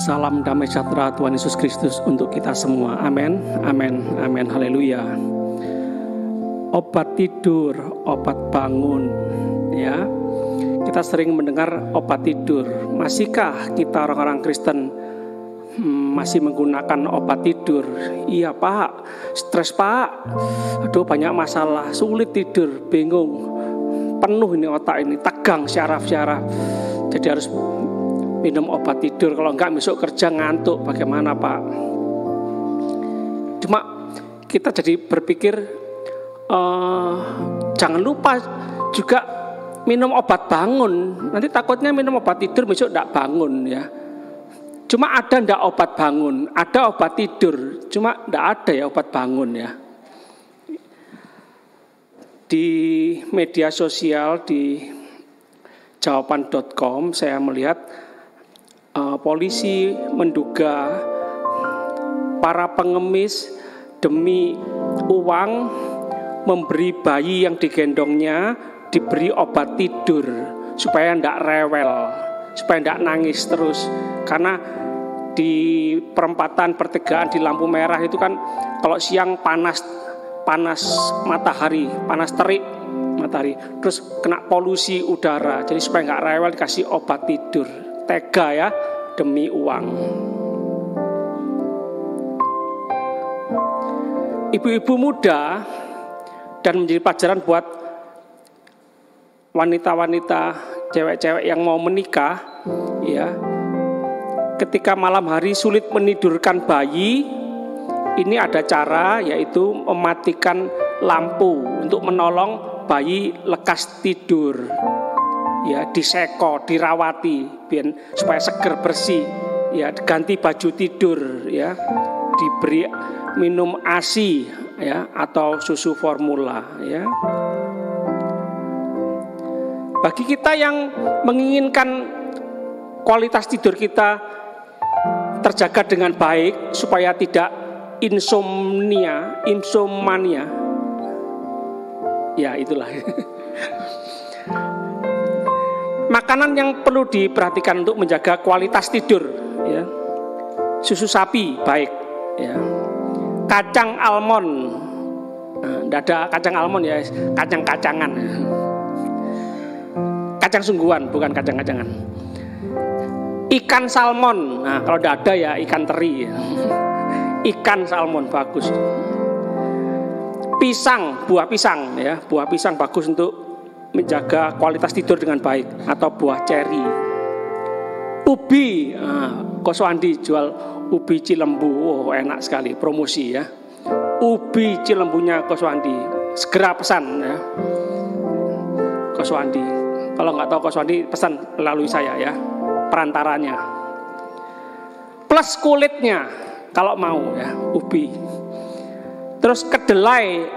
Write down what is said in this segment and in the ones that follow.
Salam damai sejahtera Tuhan Yesus Kristus untuk kita semua. Amin, amin, amin, haleluya. Obat tidur, obat bangun, ya. Kita sering mendengar obat tidur. Masihkah kita orang-orang Kristen masih menggunakan obat tidur? Iya Pak, stres Pak. Aduh banyak masalah, sulit tidur, bingung, penuh ini otak ini, tegang syaraf-syaraf. Jadi harus minum obat tidur, kalau enggak besok kerja ngantuk, bagaimana Pak? Cuma kita jadi berpikir jangan lupa juga minum obat bangun. Nanti takutnya minum obat tidur besok enggak bangun ya. Cuma ada enggak obat bangun? Ada obat tidur, cuma enggak ada ya obat bangun ya. Di media sosial di jawaban.com saya melihat polisi menduga para pengemis demi uang memberi bayi yang digendongnya diberi obat tidur supaya tidak rewel, supaya tidak nangis terus. Karena di perempatan pertigaan di lampu merah itu kan kalau siang panas matahari, panas terik matahari, terus kena polusi udara, jadi supaya nggak rewel dikasih obat tidur. Tega ya, demi uang. Ibu-ibu muda, dan menjadi pelajaran buat wanita-wanita, cewek-cewek yang mau menikah, ya. Ketika malam hari sulit menidurkan bayi, ini ada cara, yaitu mematikan lampu untuk menolong bayi lekas tidur. Ya, diseko, dirawati, biar supaya seger bersih. Ya, ganti baju tidur, ya, diberi minum ASI, ya, atau susu formula, ya. Bagi kita yang menginginkan kualitas tidur kita terjaga dengan baik supaya tidak insomnia, ya itulah. Makanan yang perlu diperhatikan untuk menjaga kualitas tidur, ya. Susu sapi baik, ya. Kacang almond, tidak ada kacang almond ya, kacang-kacangan. Kacang sungguhan, bukan kacang-kacangan. Ikan salmon, nah kalau tidak ada ya ikan teri. Ikan salmon bagus. Pisang, buah pisang, ya, buah pisang bagus untuk menjaga kualitas tidur dengan baik, atau buah ceri. Ubi, Koswandi jual ubi Cilembu, oh enak sekali, promosi ya. Ubi Cilembunya Koswandi, segera pesan ya. Koswandi, kalau nggak tahu Koswandi pesan melalui saya ya, perantaranya. Plus kulitnya kalau mau ya, ubi. Terus kedelai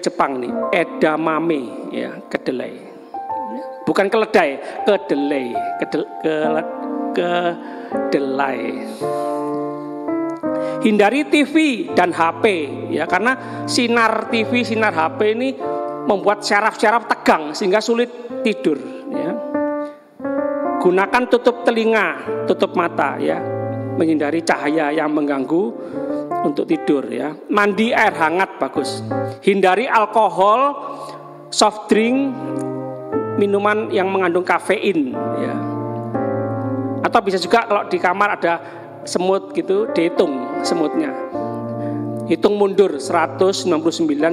Jepang nih, edamame ya, kedelai. Bukan keledai, kedelai. Kedelai. Hindari TV dan HP ya, karena sinar TV, sinar HP ini membuat syaraf-syaraf tegang sehingga sulit tidur ya. Gunakan tutup telinga, tutup mata ya, menghindari cahaya yang mengganggu untuk tidur ya. Mandi air hangat bagus. Hindari alkohol, soft drink, minuman yang mengandung kafein ya. Atau bisa juga kalau di kamar ada semut gitu, dihitung semutnya. Hitung mundur 199,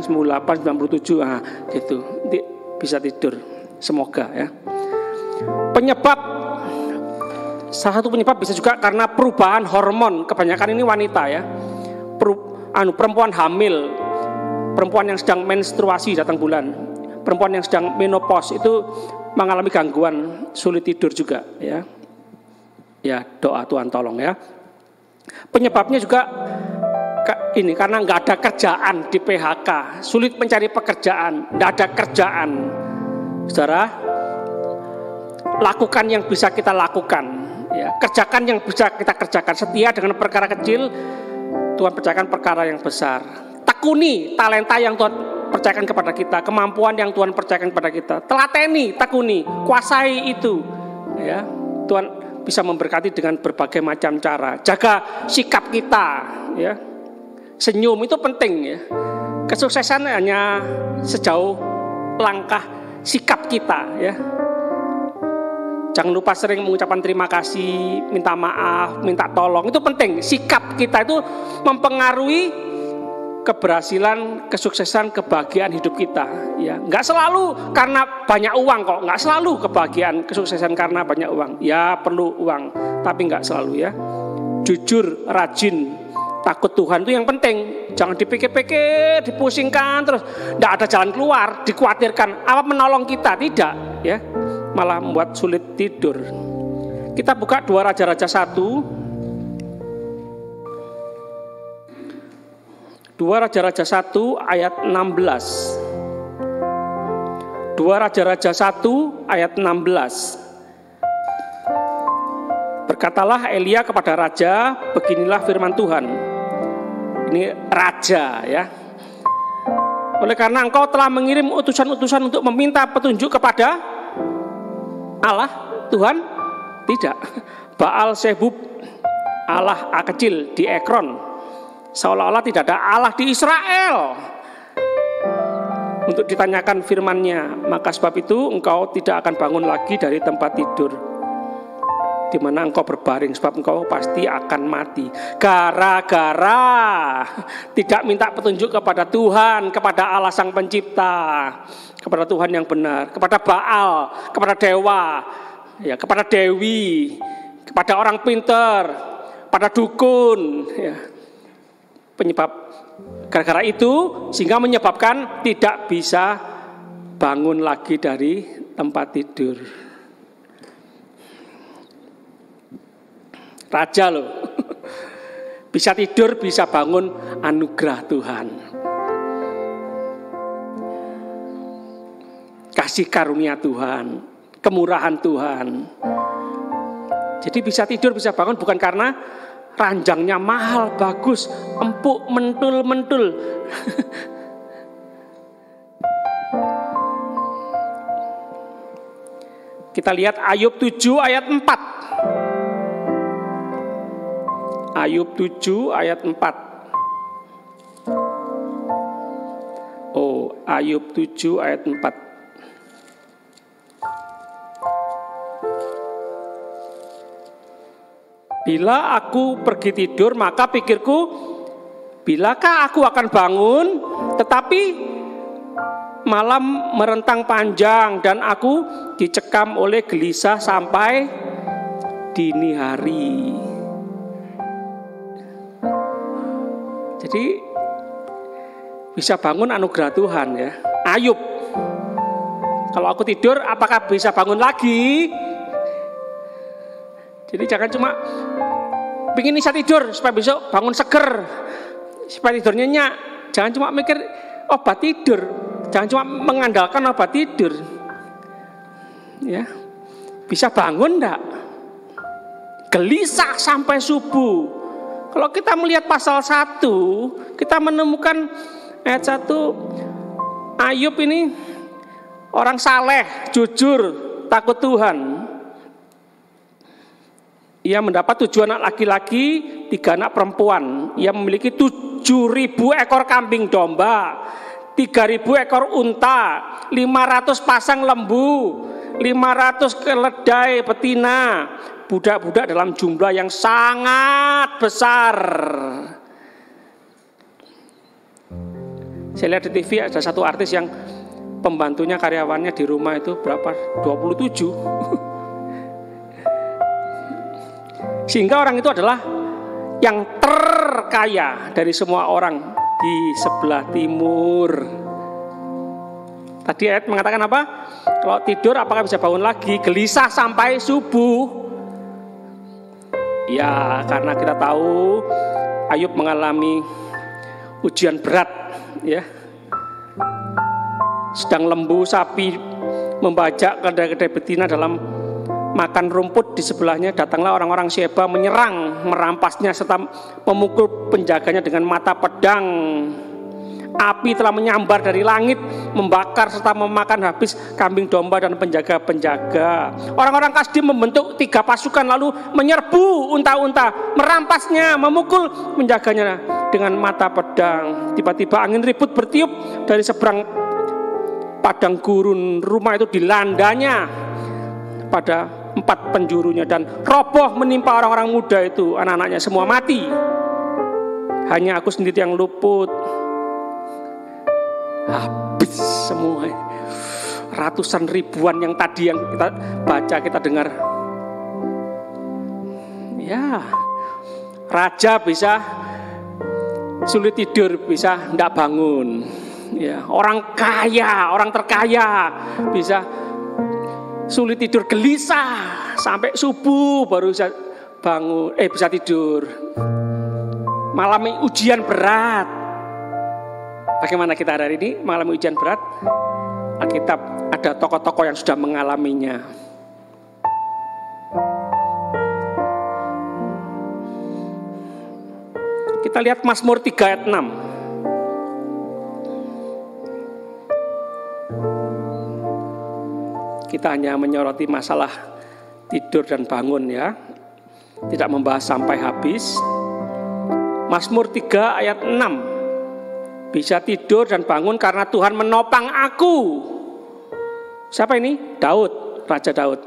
98, 97, nah gitu. Nanti bisa tidur. Semoga ya. Salah satu penyebab bisa juga karena perubahan hormon. Kebanyakan ini wanita ya. Perempuan hamil, perempuan yang sedang menstruasi datang bulan, perempuan yang sedang menopause itu mengalami gangguan sulit tidur juga ya. Ya doa Tuhan tolong ya. Penyebabnya juga ini karena nggak ada kerjaan, di PHK, sulit mencari pekerjaan, nggak ada kerjaan. Saudara, lakukan yang bisa kita lakukan ya. Kerjakan yang bisa kita kerjakan. Setia dengan perkara kecil, Tuhan percayakan perkara yang besar. Tekuni talenta yang Tuhan percayakan kepada kita, kemampuan yang Tuhan percayakan kepada kita. Telateni, tekuni, kuasai itu. Ya, Tuhan bisa memberkati dengan berbagai macam cara. Jaga sikap kita, ya. Senyum itu penting, ya. Kesuksesan hanya sejauh langkah sikap kita, ya. Jangan lupa sering mengucapkan terima kasih, minta maaf, minta tolong. Itu penting. Sikap kita itu mempengaruhi keberhasilan, kesuksesan, kebahagiaan hidup kita, ya. Nggak selalu karena banyak uang kok, nggak selalu kebahagiaan, kesuksesan karena banyak uang. Ya perlu uang, tapi nggak selalu, ya. Jujur, rajin, takut Tuhan itu yang penting. Jangan dipikir-pikir, dipusingkan terus, nggak ada jalan keluar, dikhawatirkan apa menolong kita, tidak, ya. Malah membuat sulit tidur. Kita buka 2 Raja-Raja 1. 2 Raja-Raja 1 ayat 16. 2 Raja-Raja 1 ayat 16. Berkatalah Elia kepada raja, beginilah firman Tuhan. Ini raja, ya. Oleh karena engkau telah mengirim utusan-utusan untuk meminta petunjuk kepada Allah, Tuhan tidak. Baal Zebub, Allah kecil di Ekron. Seolah-olah tidak ada Allah di Israel untuk ditanyakan firman-Nya. Maka sebab itu engkau tidak akan bangun lagi dari tempat tidur di mana engkau berbaring, sebab engkau pasti akan mati. Gara-gara tidak minta petunjuk kepada Tuhan, kepada Allah Sang Pencipta, kepada Tuhan yang benar, kepada Baal, kepada dewa, ya, kepada dewi, kepada orang pinter, pada dukun, ya. Penyebab gara-gara itu sehingga menyebabkan tidak bisa bangun lagi dari tempat tidur. Raja loh. Bisa tidur, bisa bangun, anugerah Tuhan. Kasih karunia Tuhan, kemurahan Tuhan. Jadi bisa tidur, bisa bangun bukan karena ranjangnya mahal, bagus, empuk, mentul-mentul. Kita lihat Ayub 7 ayat 4. Ayub 7 ayat 4. Oh, Ayub 7 ayat 4. Bila aku pergi tidur, maka pikirku, bilakah aku akan bangun? Tetapi malam merentang panjang dan aku dicekam oleh gelisah sampai dini hari. Jadi bisa bangun anugerah Tuhan, ya. Ayub, kalau aku tidur, apakah bisa bangun lagi? Jadi jangan cuma pengen bisa tidur supaya besok bangun seger, supaya tidurnya nyenyak. Jangan cuma mikir obat tidur, jangan cuma mengandalkan obat tidur. Ya, bisa bangun enggak? Gelisah sampai subuh. Kalau kita melihat pasal 1, kita menemukan ayat 1, Ayub ini orang saleh, jujur, takut Tuhan. Ia mendapat 7 anak laki-laki, 3 anak perempuan. Ia memiliki 7.000 ekor kambing domba, 3.000 ekor unta, 500 pasang lembu, 500 keledai betina, budak-budak dalam jumlah yang sangat besar. Saya lihat di TV ada satu artis yang pembantunya, karyawannya di rumah itu berapa? 27. Sehingga orang itu adalah yang terkaya dari semua orang di sebelah timur. Tadi ayat mengatakan apa? Kalau tidur apakah bisa bangun lagi? Gelisah sampai subuh. Ya, karena kita tahu Ayub mengalami ujian berat, ya. Sedang lembu sapi membajak kedai-kedai betina dalam makan rumput, di sebelahnya datanglah orang-orang Sheba menyerang, merampasnya serta memukul penjaganya dengan mata pedang. Api telah menyambar dari langit, membakar serta memakan habis kambing domba dan penjaga-penjaga. Orang-orang Kasdim membentuk 3 pasukan lalu menyerbu unta-unta, merampasnya, memukul penjaganya dengan mata pedang. Tiba-tiba angin ribut bertiup dari seberang padang gurun. Rumah itu dilandanya pada 4 penjurunya dan roboh menimpa orang-orang muda itu. Anak-anaknya semua mati. Hanya aku sendiri yang luput. Habis semua. Ratusan ribuan yang tadi yang kita baca, kita dengar. Ya, raja bisa sulit tidur, bisa tidak bangun. Ya, orang kaya, orang terkaya bisa sulit tidur, gelisah sampai subuh baru bisa bangun, bisa tidur. Malam ujian berat. Bagaimana kita hari ini malam ujian berat? Alkitab ada tokoh-tokoh yang sudah mengalaminya. Kita lihat Mazmur 3 ayat 6. Kita hanya menyoroti masalah tidur dan bangun ya. Tidak membahas sampai habis. Mazmur 3 ayat 6. Bisa tidur dan bangun karena Tuhan menopang aku. Siapa ini? Daud, Raja Daud.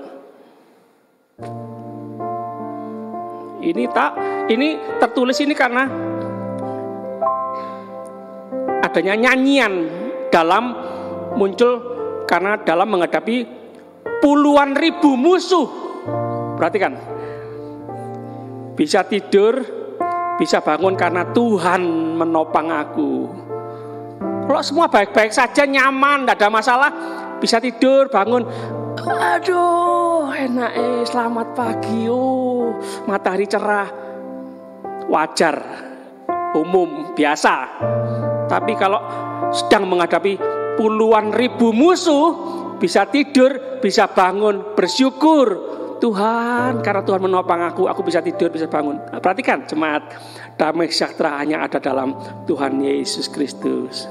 Ini tertulis ini karena adanya nyanyian muncul karena dalam menghadapi puluhan ribu musuh. Perhatikan. Bisa tidur, bisa bangun karena Tuhan menopang aku. Kalau semua baik-baik saja, nyaman, tidak ada masalah, bisa tidur, bangun. Aduh, enak selamat pagi, matahari cerah. Wajar, umum, biasa. Tapi kalau sedang menghadapi puluhan ribu musuh, bisa tidur, bisa bangun, bersyukur. Tuhan, karena Tuhan menopang aku bisa tidur, bisa bangun. Perhatikan jemaat, damai sejahtera hanya ada dalam Tuhan Yesus Kristus.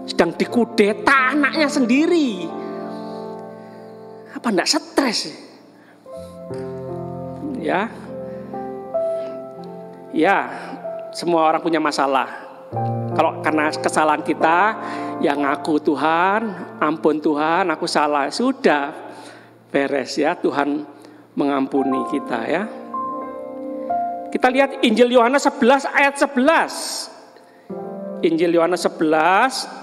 Sedang dikudeta anaknya sendiri. Apa enggak stres? Ya. Ya, semua orang punya masalah. Kalau karena kesalahan kita, yang ngaku Tuhan, ampun Tuhan, aku salah. Sudah beres ya, Tuhan mengampuni kita ya. Kita lihat Injil Yohanes 11 ayat 11. Injil Yohanes 11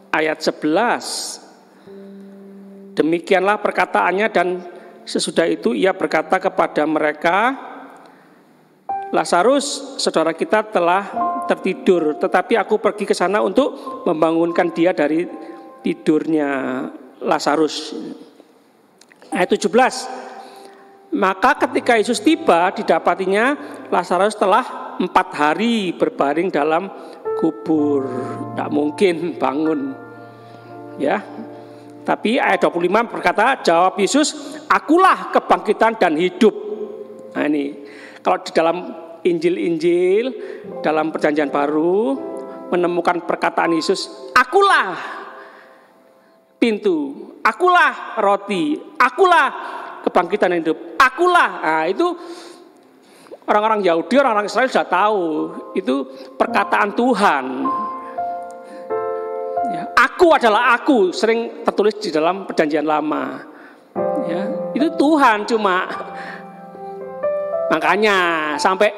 ayat 11. Demikianlah perkataannya dan sesudah itu ia berkata kepada mereka, Lazarus, saudara kita telah tertidur, tetapi aku pergi ke sana untuk membangunkan dia dari tidurnya. Lazarus. Ayat 17. Maka ketika Yesus tiba, didapatinya Lazarus telah 4 hari berbaring dalam kubur. Tidak mungkin bangun. Ya. Tapi ayat 25 berkata, jawab Yesus, akulah kebangkitan dan hidup. Nah ini, kalau di dalam Injil-Injil, dalam Perjanjian Baru, menemukan perkataan Yesus, akulah pintu, akulah roti, akulah kebangkitan dan hidup, akulah. Nah itu orang-orang Yahudi, orang-orang Israel sudah tahu, itu perkataan Tuhan. Ya, aku adalah aku, sering tertulis di dalam Perjanjian Lama. Ya, itu Tuhan cuma. Makanya sampai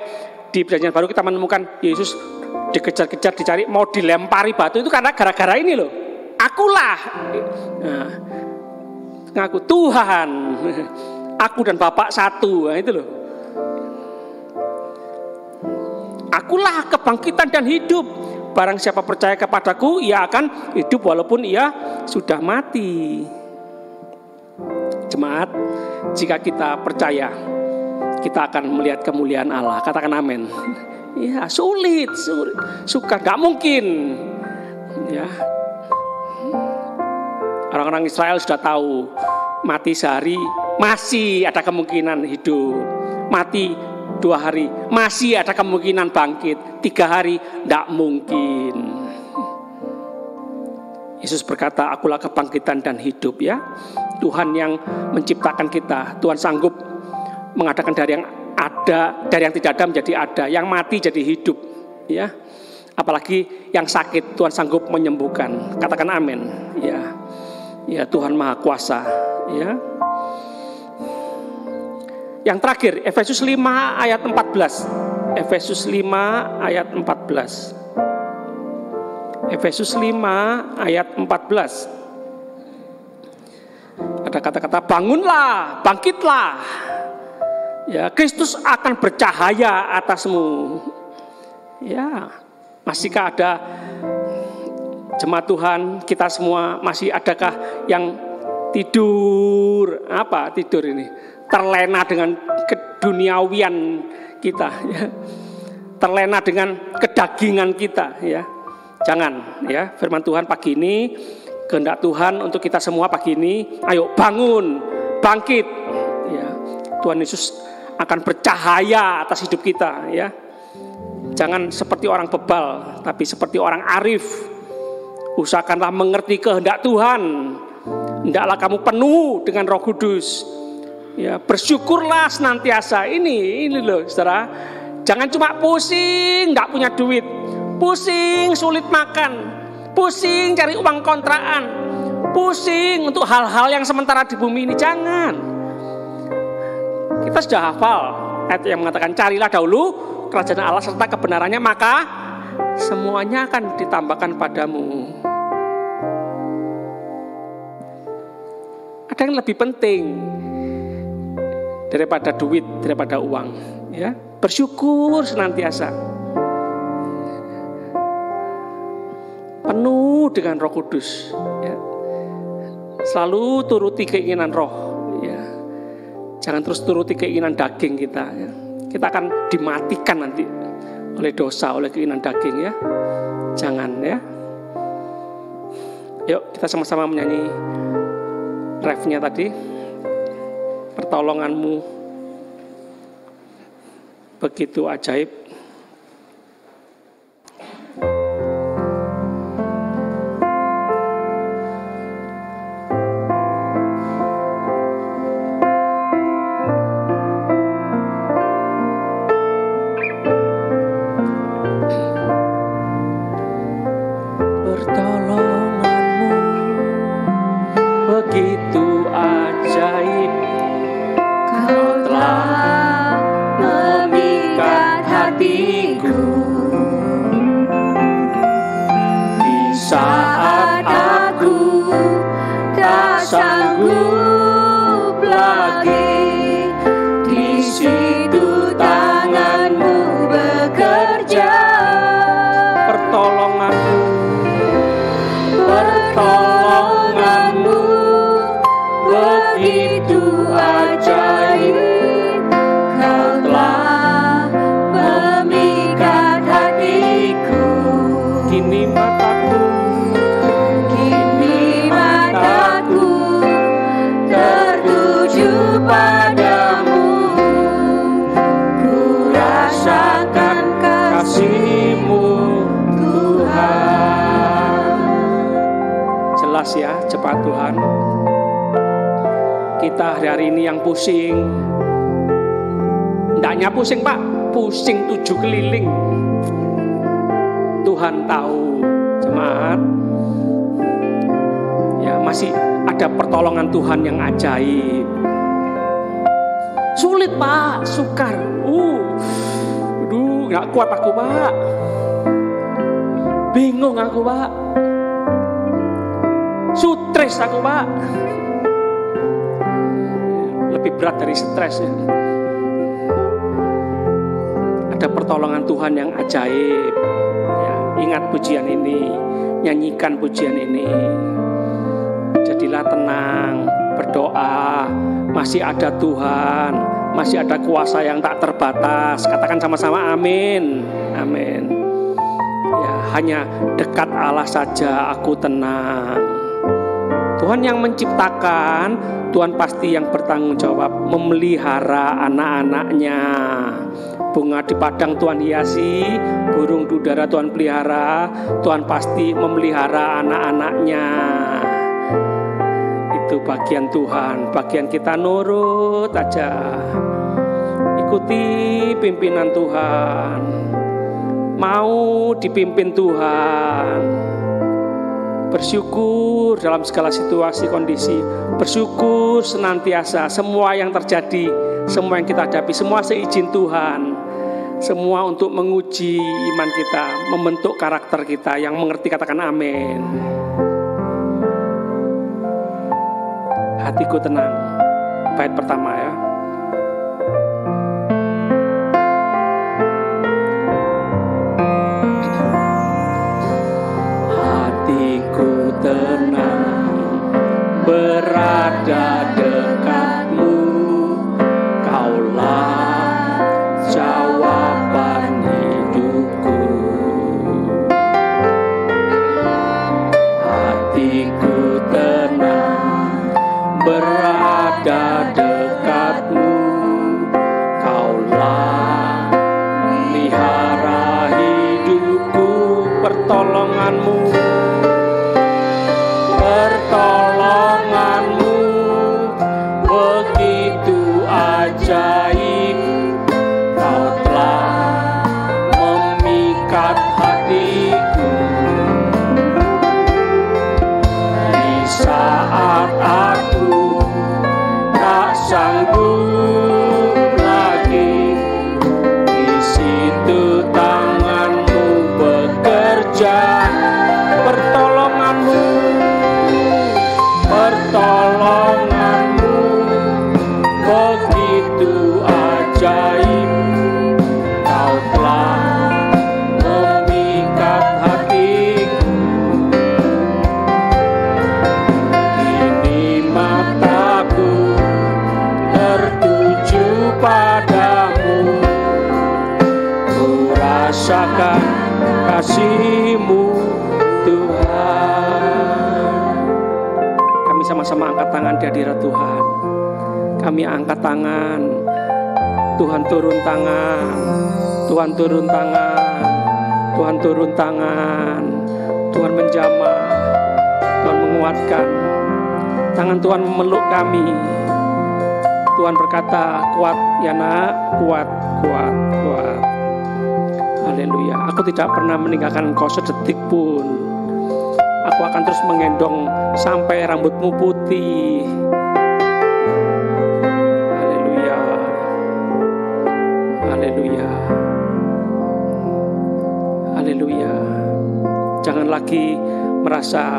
di Perjanjian Baru kita menemukan Yesus dikejar-kejar, dicari, mau dilempari batu itu karena gara-gara ini loh. Akulah. Nah, ngaku Tuhan. Aku dan Bapa satu. Nah, itu loh. Akulah kebangkitan dan hidup. Barang siapa percaya kepadaku, ia akan hidup walaupun ia sudah mati. Jemaat, jika kita percaya, kita akan melihat kemuliaan Allah. Katakan amin. Ya, sulit. Suka, gak mungkin. Ya. Orang-orang Israel sudah tahu, mati sehari masih ada kemungkinan hidup. Mati 2 hari masih ada kemungkinan bangkit. 3 hari tidak mungkin. Yesus berkata, akulah kebangkitan dan hidup, ya. Tuhan yang menciptakan kita, Tuhan sanggup mengadakan dari yang ada, dari yang tidak ada menjadi ada, yang mati jadi hidup, ya. Apalagi yang sakit, Tuhan sanggup menyembuhkan. Katakan amin, ya. Ya, Tuhan Maha Kuasa, ya. Yang terakhir, Efesus 5 ayat 14. Efesus 5 ayat 14. Efesus 5 ayat 14. Ada kata-kata bangunlah, bangkitlah. Ya, Kristus akan bercahaya atasmu. Ya, masihkah ada jemaat Tuhan, kita semua masih adakah yang tidur? Apa tidur ini? Terlena dengan keduniawian kita, ya. Terlena dengan kedagingan kita, ya. Jangan, ya. Firman Tuhan pagi ini, kehendak Tuhan untuk kita semua pagi ini, ayo bangun, bangkit, ya. Tuhan Yesus akan bercahaya atas hidup kita, ya. Jangan seperti orang bebal, tapi seperti orang arif. Usahakanlah mengerti kehendak Tuhan. Hendaklah kamu penuh dengan Roh Kudus. Ya, bersyukurlah senantiasa. Ini loh, saudara. Jangan cuma pusing, nggak punya duit, pusing sulit makan, pusing cari uang kontrakan, pusing untuk hal-hal yang sementara di bumi ini. Jangan. Kita sudah hafal ayat yang mengatakan, carilah dahulu kerajaan Allah serta kebenarannya, maka semuanya akan ditambahkan padamu. Ada yang lebih penting daripada duit, daripada uang, ya. Bersyukur senantiasa, penuh dengan Roh Kudus, ya. Selalu turuti keinginan Roh, ya. Jangan terus turuti keinginan daging kita, ya. Kita akan dimatikan nanti oleh dosa, oleh keinginan daging, ya. Jangan, ya. Yuk kita sama-sama menyanyi refnya tadi, pertolonganmu begitu ajaib. Pertolonganmu begitu ajaib, Kau telah memikat hatiku. Di saat aku tak sanggup lagi, di situ tanganmu bekerja. Pertolonganmu begitu ajaib, Kau telah memikat hatiku. Kini mataku tertuju padamu, ku rasakan kasih-Mu, Tuhan. jelas, ya, cepat Tuhan. Kita hari-hari ini yang pusing, ndaknya pusing Pak, pusing 7 keliling. Tuhan tahu, jemaat, ya, masih ada pertolongan Tuhan yang ajaib. Sulit Pak, sukar, aduh, nggak kuat aku Pak, bingung aku Pak, stres aku Pak. Lebih berat dari stres, ya. Ada pertolongan Tuhan yang ajaib, ya. Ingat pujian ini, nyanyikan pujian ini. Jadilah tenang, berdoa, masih ada Tuhan, masih ada kuasa yang tak terbatas. Katakan sama-sama amin, amin. Ya, hanya dekat Allah saja aku tenang. Tuhan yang menciptakan, Tuhan pasti yang bertanggung jawab memelihara anak-anaknya. Bunga di padang Tuhan hiasi, burung di udara Tuhan pelihara, Tuhan pasti memelihara anak-anaknya. Itu bagian Tuhan, bagian kita nurut aja. Ikuti pimpinan Tuhan, mau dipimpin Tuhan. Bersyukur dalam segala situasi kondisi, bersyukur senantiasa. Semua yang terjadi, semua yang kita hadapi, semua seizin Tuhan. Semua untuk menguji iman kita, membentuk karakter kita. Yang mengerti katakan amin. Hatiku tenang. Bait pertama ya. Hatiku tenang, berada dekatmu. Kaulah jawaban hidupku. Hatiku tenang, berada dekatmu. Kaulah pelihara hidupku. Pertolonganmu, pertolonganmu begitu ajaib. Kau telah memikat hatiku di saat aku tak sanggup lagi. Di situ tanganmu bekerja. Pertolonganmu, pertolonganmu begitu ajaib. Kau telah memikat hatiku. Kini mataku tertuju padamu. Ku rasakan kasih-Mu Tuhan. Kami sama-sama angkat tangan di hadirat Tuhan. Kami angkat tangan. Tuhan turun tangan. Tuhan turun tangan. Tuhan turun tangan. Tuhan menjamah. Tuhan menguatkan. Tangan Tuhan memeluk kami. Tuhan berkata, kuat ya nak, kuat, kuat, kuat. Haleluya. Aku tidak pernah meninggalkan engkau sedetik pun. Aku akan terus menggendong sampai rambutmu putih. Haleluya. Haleluya. Haleluya. Jangan lagi merasa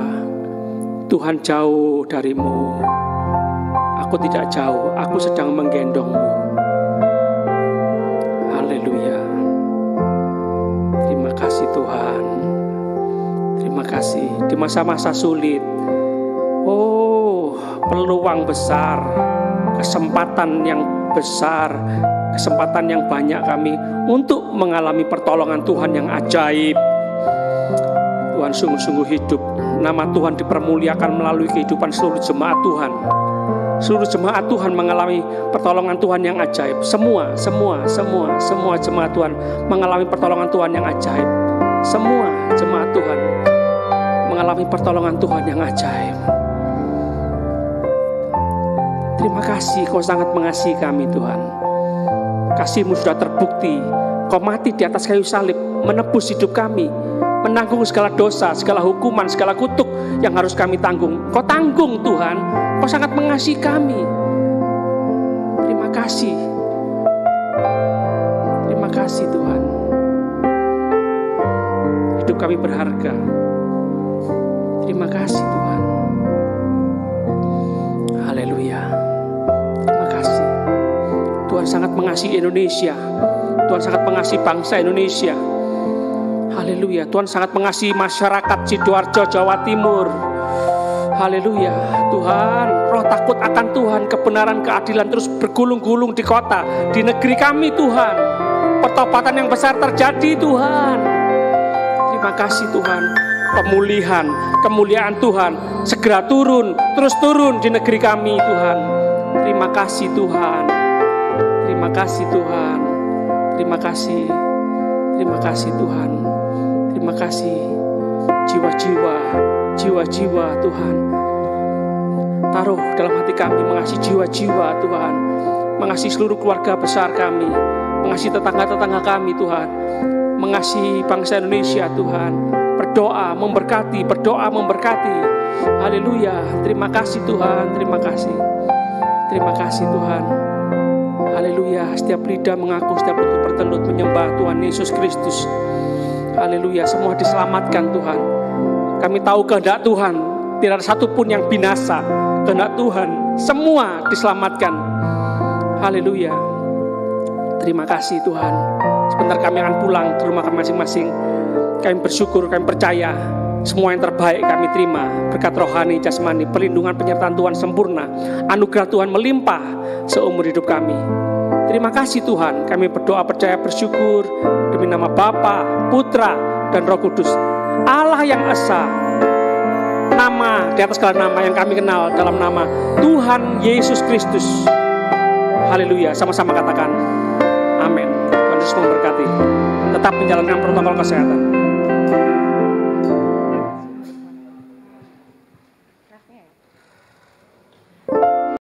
Tuhan jauh darimu. Aku tidak jauh, aku sedang menggendongmu. Haleluya. Terima kasih Tuhan. Terima kasih. Di masa-masa sulit, oh, peluang besar, kesempatan yang besar, kesempatan yang banyak kami untuk mengalami pertolongan Tuhan yang ajaib. Tuhan sungguh-sungguh hidup. Nama Tuhan dipermuliakan melalui kehidupan seluruh jemaat Tuhan. Seluruh jemaat Tuhan mengalami pertolongan Tuhan yang ajaib. Semua jemaat Tuhan mengalami pertolongan Tuhan yang ajaib. Semua jemaat Tuhan mengalami pertolongan Tuhan yang ajaib. Terima kasih, Kau sangat mengasihi kami Tuhan. Kasih-Mu sudah terbukti. Kau mati di atas kayu salib, menebus hidup kami, menanggung segala dosa, segala hukuman, segala kutuk yang harus kami tanggung. Kau tanggung Tuhan. Kau sangat mengasihi kami. Terima kasih. Terima kasih Tuhan. Hidup kami berharga. Terima kasih Tuhan. Haleluya. Terima kasih. Tuhan sangat mengasihi Indonesia. Tuhan sangat mengasihi bangsa Indonesia. Haleluya. Tuhan sangat mengasihi masyarakat Sidoarjo, Jawa Timur. Haleluya. Tuhan, roh takut akan Tuhan, kebenaran, keadilan terus bergulung-gulung di kota, di negeri kami Tuhan. Pertobatan yang besar terjadi Tuhan. Terima kasih Tuhan. Pemulihan, kemuliaan Tuhan segera turun, terus turun di negeri kami Tuhan. Terima kasih Tuhan. Terima kasih Tuhan. Terima kasih. Terima kasih Tuhan. Terima kasih. Jiwa-jiwa Tuhan. Taruh dalam hati kami mengasihi jiwa-jiwa Tuhan. Mengasihi seluruh keluarga besar kami. Mengasihi tetangga-tetangga kami Tuhan. Mengasihi bangsa Indonesia Tuhan. Berdoa memberkati. Haleluya. Terima kasih Tuhan. Terima kasih Tuhan. Haleluya. Setiap lidah mengaku, setiap lutut bertelut menyembah Tuhan Yesus Kristus. Haleluya. Semua diselamatkan Tuhan. Kami tahu kehendak Tuhan, tidak ada satupun yang binasa. Kehendak Tuhan, semua diselamatkan. Haleluya. Terima kasih Tuhan. Sebentar kami akan pulang ke rumah kami masing-masing. Kami bersyukur, kami percaya semua yang terbaik kami terima. Berkat rohani, jasmani, perlindungan penyertaan Tuhan sempurna. Anugerah Tuhan melimpah seumur hidup kami. Terima kasih Tuhan. Kami berdoa, percaya, bersyukur demi nama Bapa, Putra, dan Roh Kudus. Allah yang esa, nama di atas segala nama yang kami kenal, dalam nama Tuhan Yesus Kristus. Haleluya. Sama-sama katakan amin. Tuhan Yesus memberkati. Tetap menjalankan protokol kesehatan.